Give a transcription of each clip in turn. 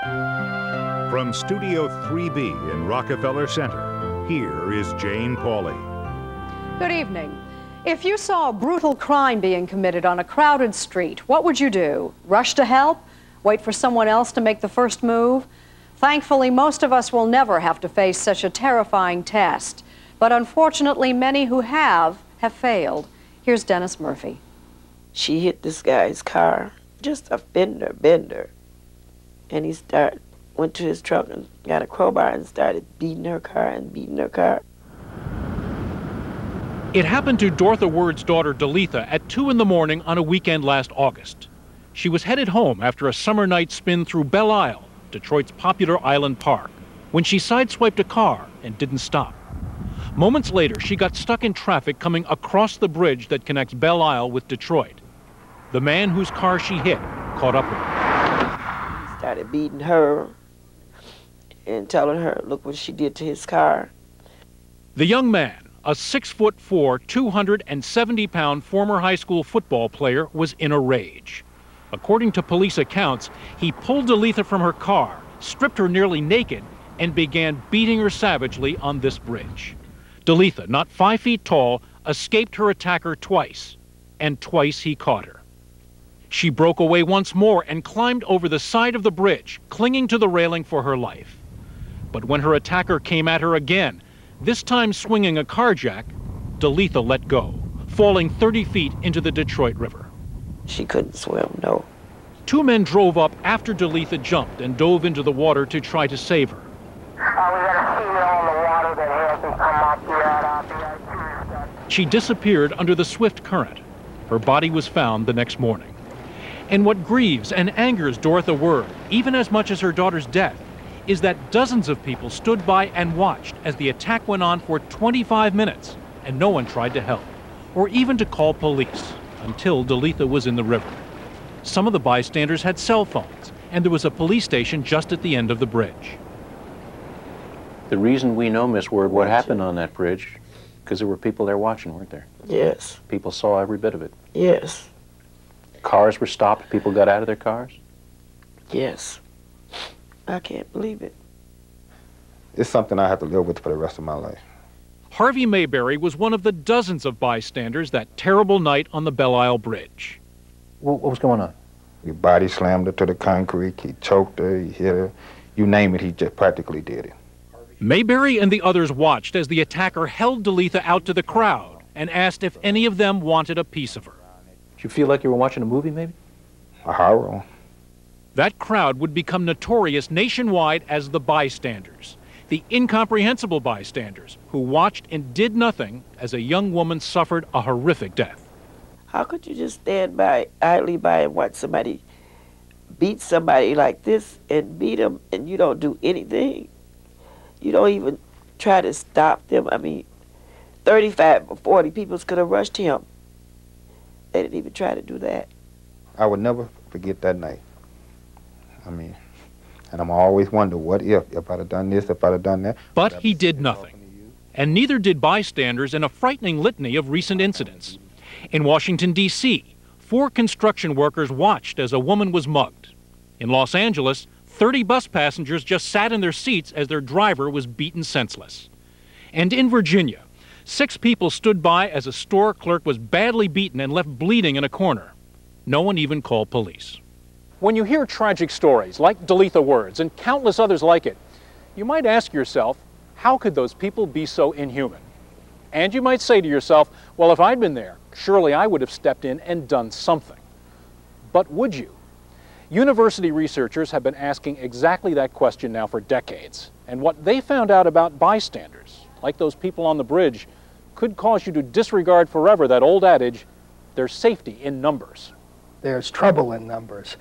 From Studio 3B in Rockefeller Center, here is Jane Pauley. Good evening. If you saw a brutal crime being committed on a crowded street, what would you do? Rush to help? Wait for someone else to make the first move? Thankfully, most of us will never have to face such a terrifying test. But unfortunately, many who have failed. Here's Dennis Murphy. She hit this guy's car, just a bender. And he went to his truck and got a crowbar and started beating her car. It happened to Dortha Word's daughter, Dalitha, at 2 in the morning on a weekend last August. She was headed home after a summer night spin through Belle Isle, Detroit's popular island park, when she sideswiped a car and didn't stop. Moments later, she got stuck in traffic coming across the bridge that connects Belle Isle with Detroit. The man whose car she hit caught up with her. He started beating her and telling her, look what she did to his car. The young man, a 6'4", 270-pound former high school football player, was in a rage. According to police accounts, he pulled Dalitha from her car, stripped her nearly naked, and began beating her savagely on this bridge. Dalitha, not 5 feet tall, escaped her attacker twice, and twice he caught her. She broke away once more and climbed over the side of the bridge, clinging to the railing for her life. But when her attacker came at her again, this time swinging a car jack, Dalitha let go, falling 30 feet into the Detroit River. She couldn't swim, no. 2 men drove up after Dalitha jumped and dove into the water to try to save her. We got a female on the water that hasn't come up yet. She disappeared under the swift current. Her body was found the next morning. And what grieves and angers Dortha Word, even as much as her daughter's death, is that dozens of people stood by and watched as the attack went on for 25 minutes, and no one tried to help, or even to call police, until Dalitha was in the river. Some of the bystanders had cell phones, and there was a police station just at the end of the bridge. The reason we know, Miss Word, what happened on that bridge, because there were people there watching, weren't there? Yes. People saw every bit of it. Yes. Cars were stopped, people got out of their cars? Yes. I can't believe it. It's something I have to live with for the rest of my life. Harvey Mayberry was one of the dozens of bystanders that terrible night on the Belle Isle Bridge. What was going on? He body slammed her to the concrete, he choked her, he hit her. You name it, he just practically did it. Mayberry and the others watched as the attacker held Dalitha out to the crowd and asked if any of them wanted a piece of her. Did you feel like you were watching a movie, maybe? A horror. That crowd would become notorious nationwide as the bystanders, the incomprehensible bystanders who watched and did nothing as a young woman suffered a horrific death. How could you just stand by, idly by, and watch somebody beat somebody like this and beat them, and you don't do anything? You don't even try to stop them. I mean, 35 or 40 people could have rushed him. They didn't even try to do that. I would never forget that night. I mean, and I'm always wonder, what if I'd have done this, if I'd have done that. But he did nothing, and neither did bystanders in a frightening litany of recent incidents. In Washington, D.C., 4 construction workers watched as a woman was mugged. In Los Angeles, 30 bus passengers just sat in their seats as their driver was beaten senseless. And in Virginia, 6 people stood by as a store clerk was badly beaten and left bleeding in a corner. No one even called police. When you hear tragic stories like Dalitha Word's and countless others like it, you might ask yourself, how could those people be so inhuman? And you might say to yourself, well, if I'd been there, surely I would have stepped in and done something. But would you? University researchers have been asking exactly that question now for decades, and what they found out about bystanders, like those people on the bridge, could cause you to disregard forever that old adage, there's safety in numbers. There's trouble in numbers.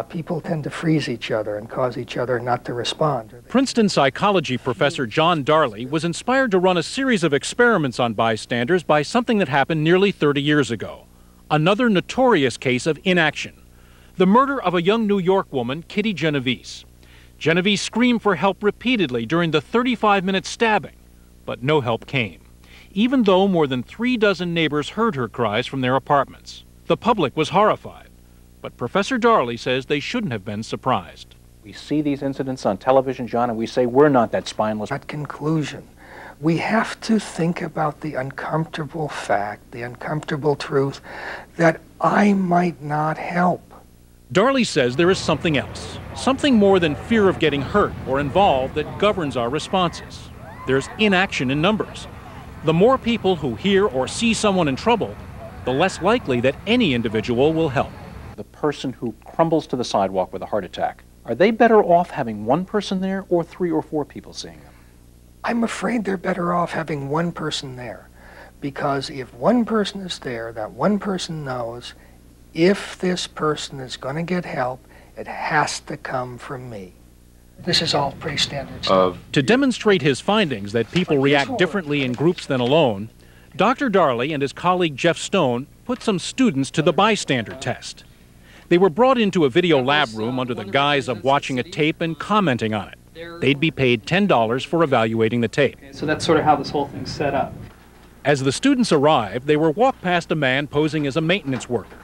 People tend to freeze each other and cause each other not to respond. Princeton psychology professor John Darley was inspired to run a series of experiments on bystanders by something that happened nearly 30 years ago. Another notorious case of inaction. The murder of a young New York woman, Kitty Genovese. Genovese screamed for help repeatedly during the 35-minute stabbing, but no help came, even though more than 36 neighbors heard her cries from their apartments. The public was horrified, but Professor Darley says they shouldn't have been surprised. We see these incidents on television, John, and we say we're not that spineless. At conclusion, we have to think about the uncomfortable fact, the uncomfortable truth, that I might not help. Darley says there is something else, something more than fear of getting hurt or involved that governs our responses. There's inaction in numbers. The more people who hear or see someone in trouble, the less likely that any individual will help. The person who crumbles to the sidewalk with a heart attack, are they better off having one person there or 3 or 4 people seeing them? I'm afraid they're better off having one person there, because if one person is there, that one person knows if this person is going to get help, it has to come from me. This is all pretty standard stuff. To demonstrate his findings that people react differently in groups than alone, Dr. Darley and his colleague Jeff Stone put some students to the bystander test. They were brought into a video lab room under the guise of watching a tape and commenting on it. They'd be paid $10 for evaluating the tape. So that's sort of how this whole thing's set up. As the students arrived, they were walked past a man posing as a maintenance worker.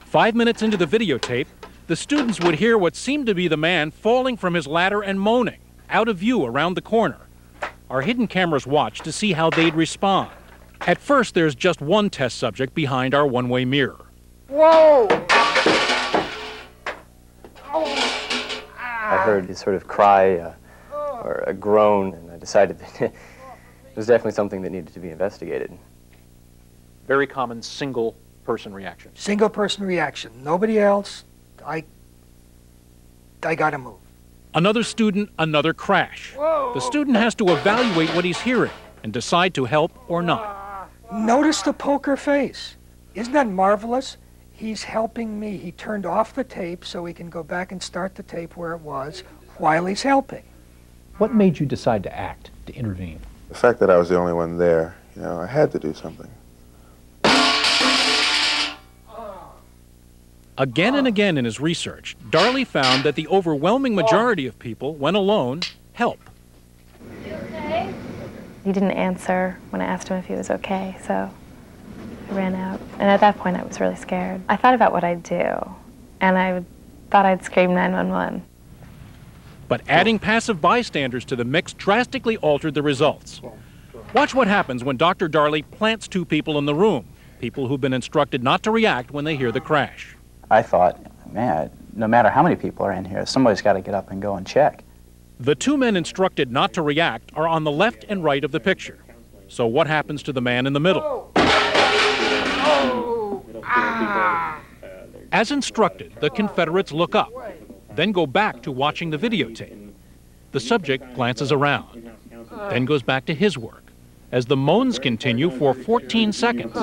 5 minutes into the videotape, the students would hear what seemed to be the man falling from his ladder and moaning, out of view around the corner. Our hidden cameras watched to see how they'd respond. At first, there's just one test subject behind our one-way mirror. Whoa! I heard this sort of cry or a groan, and I decided that it was definitely something that needed to be investigated. Very common single-person reaction. Single-person reaction. Nobody else. I gotta move. Another student, another crash. Whoa. The student has to evaluate what he's hearing and decide to help or not. Notice the poker face. Isn't that marvelous? He's helping me. He turned off the tape so he can go back and start the tape where it was while he's helping. What made you decide to act, to intervene? The fact that I was the only one there, I had to do something. Again and again in his research, Darley found that the overwhelming majority of people, when alone, help. You okay? He didn't answer when I asked him if he was okay, so I ran out. And at that point, I was really scared. I thought about what I'd do, and I thought I'd scream 911. But adding passive bystanders to the mix drastically altered the results. Watch what happens when Dr. Darley plants 2 people in the room, people who've been instructed not to react when they hear the crash. I thought, man, no matter how many people are in here, somebody's got to get up and go and check. The 2 men instructed not to react are on the left and right of the picture. So what happens to the man in the middle? As instructed, the Confederates look up, then go back to watching the videotape. The subject glances around, then goes back to his work, as the moans continue for 14 seconds.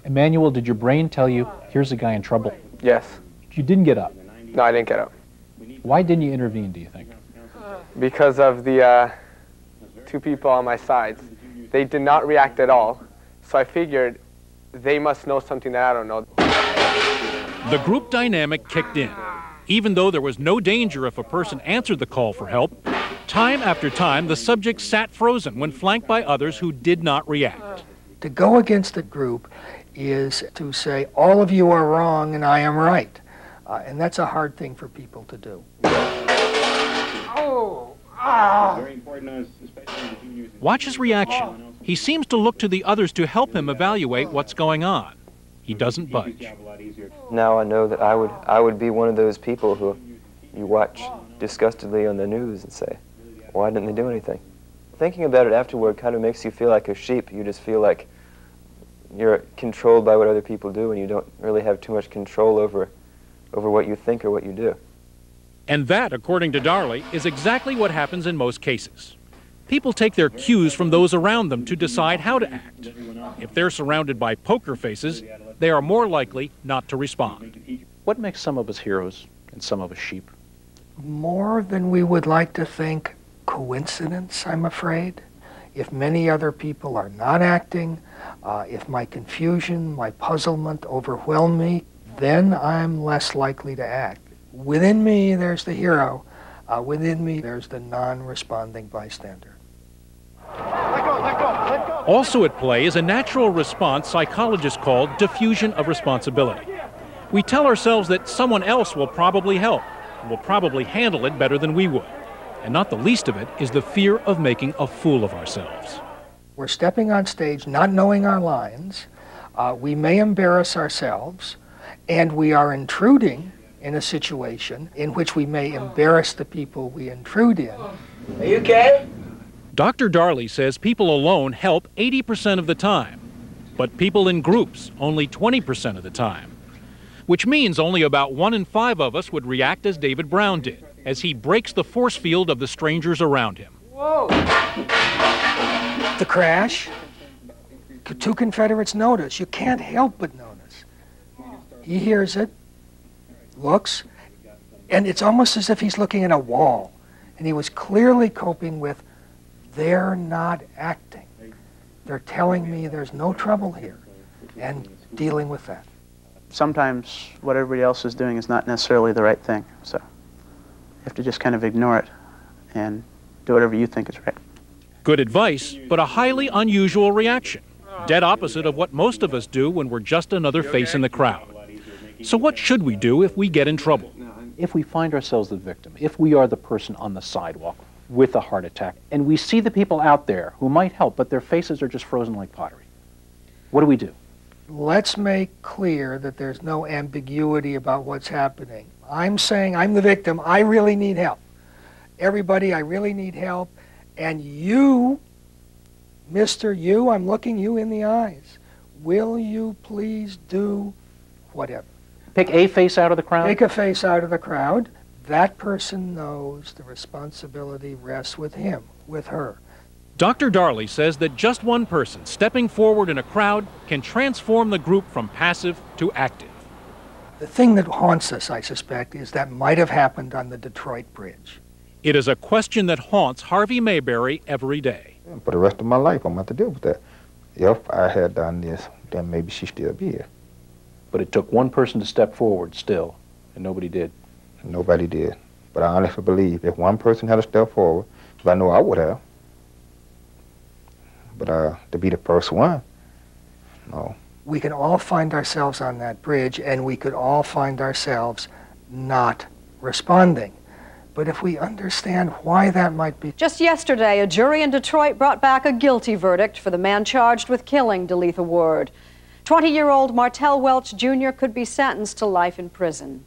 Emmanuel, did your brain tell you, here's a guy in trouble? Yes. You didn't get up? No, I didn't get up. Why didn't you intervene, do you think? Because of the 2 people on my sides. They did not react at all, so I figured they must know something that I don't know. The group dynamic kicked in. Even though there was no danger if a person answered the call for help, time after time the subject sat frozen when flanked by others who did not react. To go against the group is to say, all of you are wrong and I am right. And that's a hard thing for people to do. Watch his reaction. He seems to look to the others to help him evaluate what's going on. He doesn't budge. Now I know that I would be one of those people who you watch disgustedly on the news and say, why didn't they do anything? Thinking about it afterward kind of makes you feel like a sheep. You just feel like you're controlled by what other people do and you don't really have too much control over what you think or what you do. And that, according to Darley, is exactly what happens in most cases. People take their cues from those around them to decide how to act. If they're surrounded by poker faces, they are more likely not to respond. What makes some of us heroes and some of us sheep? More than we would like to think, coincidence, I'm afraid. If many other people are not acting, if my confusion, my puzzlement overwhelm me, then I'm less likely to act. Within me, there's the hero. Within me, there's the non-responding bystander. Also at play is a natural response psychologists call diffusion of responsibility. We tell ourselves that someone else will probably help, and will probably handle it better than we would. And not the least of it is the fear of making a fool of ourselves. We're stepping on stage not knowing our lines. We may embarrass ourselves, and we are intruding in a situation in which we may embarrass the people we intrude in. Are you okay? Dr. Darley says people alone help 80% of the time, but people in groups only 20% of the time, which means only about 1 in 5 of us would react as David Brown did, as he breaks the force field of the strangers around him. Whoa! The crash, 2 Confederates notice. You can't help but notice. He hears it, looks, and it's almost as if he's looking at a wall. And he was clearly coping with, they're not acting. They're telling me there's no trouble here, and dealing with that. Sometimes what everybody else is doing is not necessarily the right thing, so you have to just kind of ignore it and do whatever you think is right. Good advice, but a highly unusual reaction. Dead opposite of what most of us do when we're just another face in the crowd. So what should we do if we get in trouble? If we find ourselves the victim, if we are the person on the sidewalk with a heart attack, and we see the people out there who might help, but their faces are just frozen like pottery, what do we do? Let's make clear that there's no ambiguity about what's happening. I'm saying I'm the victim. I really need help. Everybody, I really need help. And you, Mr. You, I'm looking you in the eyes. Will you please do whatever? Pick a face out of the crowd? Pick a face out of the crowd. That person knows the responsibility rests with him, with her. Dr. Darley says that just one person stepping forward in a crowd can transform the group from passive to active. The thing that haunts us, I suspect, is that might have happened on the Detroit Bridge. It is a question that haunts Harvey Mayberry every day. For the rest of my life, I'm going to have to deal with that. If I had done this, then maybe she'd still be here. But it took one person to step forward still, and nobody did. Nobody did. But I honestly believe if one person had to step forward, because I know I would have, but to be the first one, no. We can all find ourselves on that bridge, and we could all find ourselves not responding. But if we understand why that might be... Just yesterday, a jury in Detroit brought back a guilty verdict for the man charged with killing Deletha Ward. 20-year-old Martell Welch Jr. could be sentenced to life in prison.